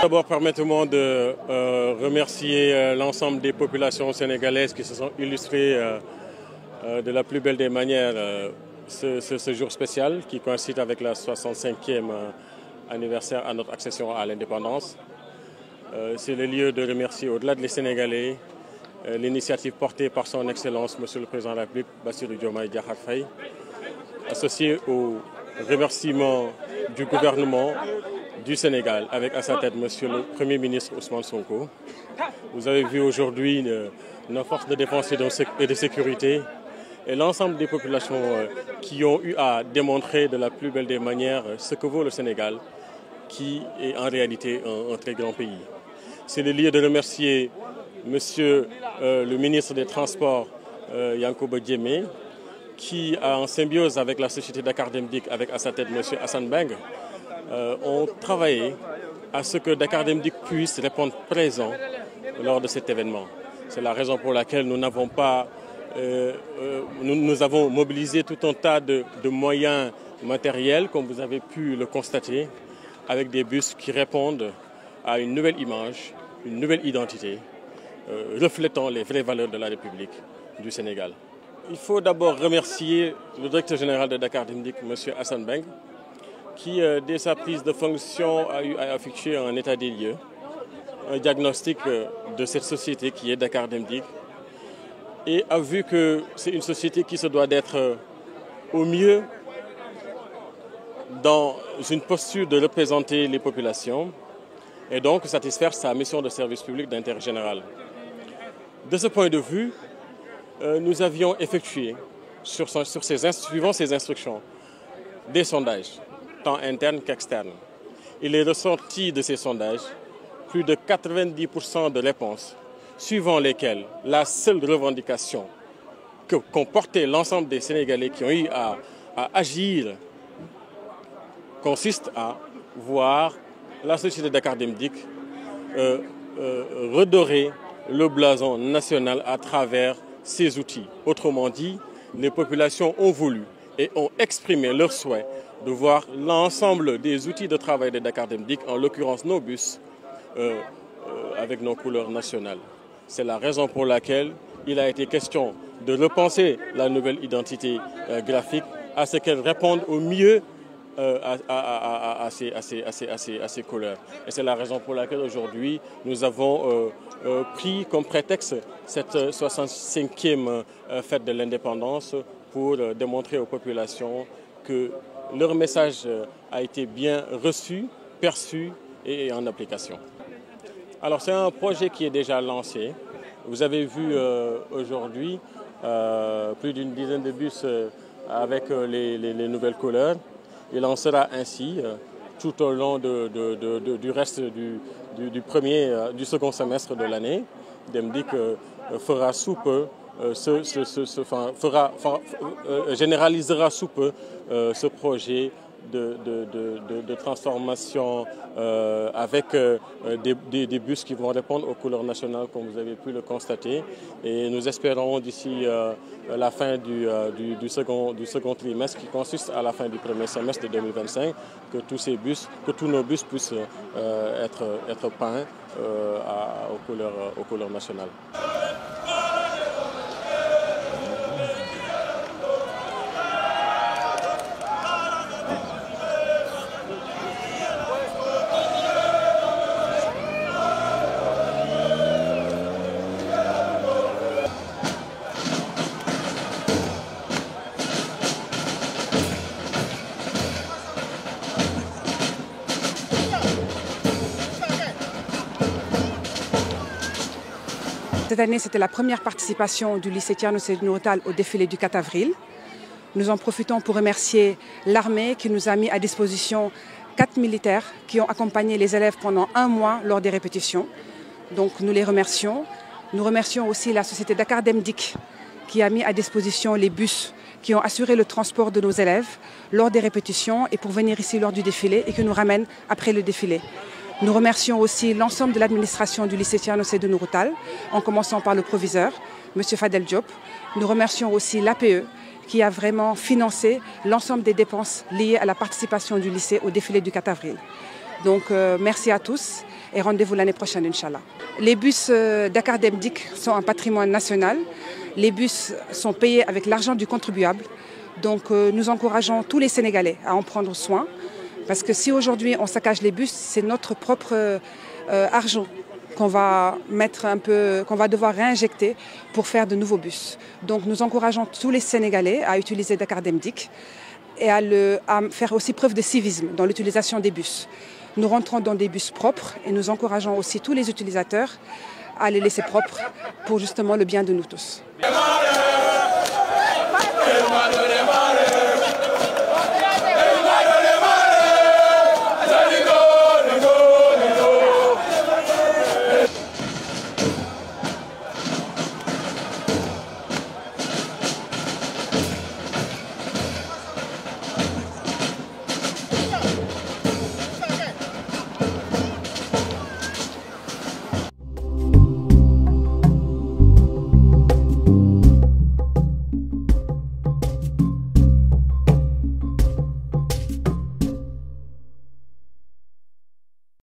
D'abord, permettez-moi de remercier l'ensemble des populations sénégalaises qui se sont illustrées de la plus belle des manières ce jour spécial qui coïncide avec la 65e anniversaire à notre accession à l'indépendance. C'est le lieu de remercier, au-delà des Sénégalais, l'initiative portée par son Excellence, Monsieur le Président de la République, Bassirou Diomaye Diakhar Faye, associé au remerciement du gouvernement du Sénégal, avec à sa tête Monsieur le Premier ministre Ousmane Sonko. Vous avez vu aujourd'hui nos forces de défense et de sécurité et l'ensemble des populations qui ont eu à démontrer de la plus belle des manières ce que vaut le Sénégal, qui est en réalité un très grand pays. C'est le lieu de remercier Monsieur le ministre des Transports, Yankhoba Diémé, qui, en symbiose avec la société Dakar Dem Dikk, avec à sa tête Monsieur Assane Beng, ont travaillé à ce que Dakar Dem Dikk puisse répondre présent lors de cet événement. C'est la raison pour laquelle nous n'avons pas, nous avons mobilisé tout un tas de moyens matériels, comme vous avez pu le constater, avec des bus qui répondent à une nouvelle image, une nouvelle identité, reflétant les vraies valeurs de la République du Sénégal. Il faut d'abord remercier le directeur général de Dakar Dem Dikk, M. Assane Beng, qui, dès sa prise de fonction, a eu à effectuer un état des lieux, un diagnostic de cette société qui est Dakar Dem Dikk, et a vu que c'est une société qui se doit d'être au mieux dans une posture de représenter les populations et donc satisfaire sa mission de service public d'intérêt général. De ce point de vue, nous avions effectué, suivant ces instructions, des sondages, tant internes qu'externes. Il est ressorti de ces sondages plus de 90% de réponses, suivant lesquelles la seule revendication qu'ont porté l'ensemble des Sénégalais qui ont eu à agir consiste à voir la société Dakar Dem Dikk redorer le blason national à travers ces outils. Autrement dit, les populations ont voulu et ont exprimé leur souhait de voir l'ensemble des outils de travail de Dakar Dem Dikk, en l'occurrence nos bus, avec nos couleurs nationales. C'est la raison pour laquelle il a été question de repenser la nouvelle identité graphique à ce qu'elle réponde au mieux à ces couleurs. Et c'est la raison pour laquelle aujourd'hui nous avons pris comme prétexte cette 65e fête de l'indépendance pour démontrer aux populations que leur message a été bien reçu, perçu et en application. Alors c'est un projet qui est déjà lancé. Vous avez vu aujourd'hui plus d'une dizaine de bus avec les nouvelles couleurs. Il en sera ainsi tout au long du reste du second semestre de l'année. Dem Dikk fera sous peu, généralisera sous peu ce projet de transformation avec des bus qui vont répondre aux couleurs nationales, comme vous avez pu le constater. Et nous espérons d'ici la fin du second trimestre, qui consiste à la fin du premier semestre de 2025, que tous nos bus puissent être peints aux couleurs nationales. Cette année, c'était la première participation du lycée Thierno Seydou Nourou Tall au défilé du 4 avril. Nous en profitons pour remercier l'armée qui nous a mis à disposition 4 militaires qui ont accompagné les élèves pendant 1 mois lors des répétitions. Donc nous les remercions. Nous remercions aussi la société Dakar Dem Dikk qui a mis à disposition les bus qui ont assuré le transport de nos élèves lors des répétitions et pour venir ici lors du défilé et qui nous ramènent après le défilé. Nous remercions aussi l'ensemble de l'administration du lycée Thierno Seydou Nourou Tall, en commençant par le proviseur, M. Fadel Diop. Nous remercions aussi l'APE qui a vraiment financé l'ensemble des dépenses liées à la participation du lycée au défilé du 4 avril. Donc merci à tous et rendez-vous l'année prochaine, Inch'Allah. Les bus Dakar Dem Dikk sont un patrimoine national. Les bus sont payés avec l'argent du contribuable. Donc nous encourageons tous les Sénégalais à en prendre soin. Parce que si aujourd'hui on saccage les bus, c'est notre propre argent qu'on va qu'on va devoir réinjecter pour faire de nouveaux bus. Donc nous encourageons tous les Sénégalais à utiliser Dakar Dem Dikk et à faire aussi preuve de civisme dans l'utilisation des bus. Nous rentrons dans des bus propres et nous encourageons aussi tous les utilisateurs à les laisser propres pour justement le bien de nous tous.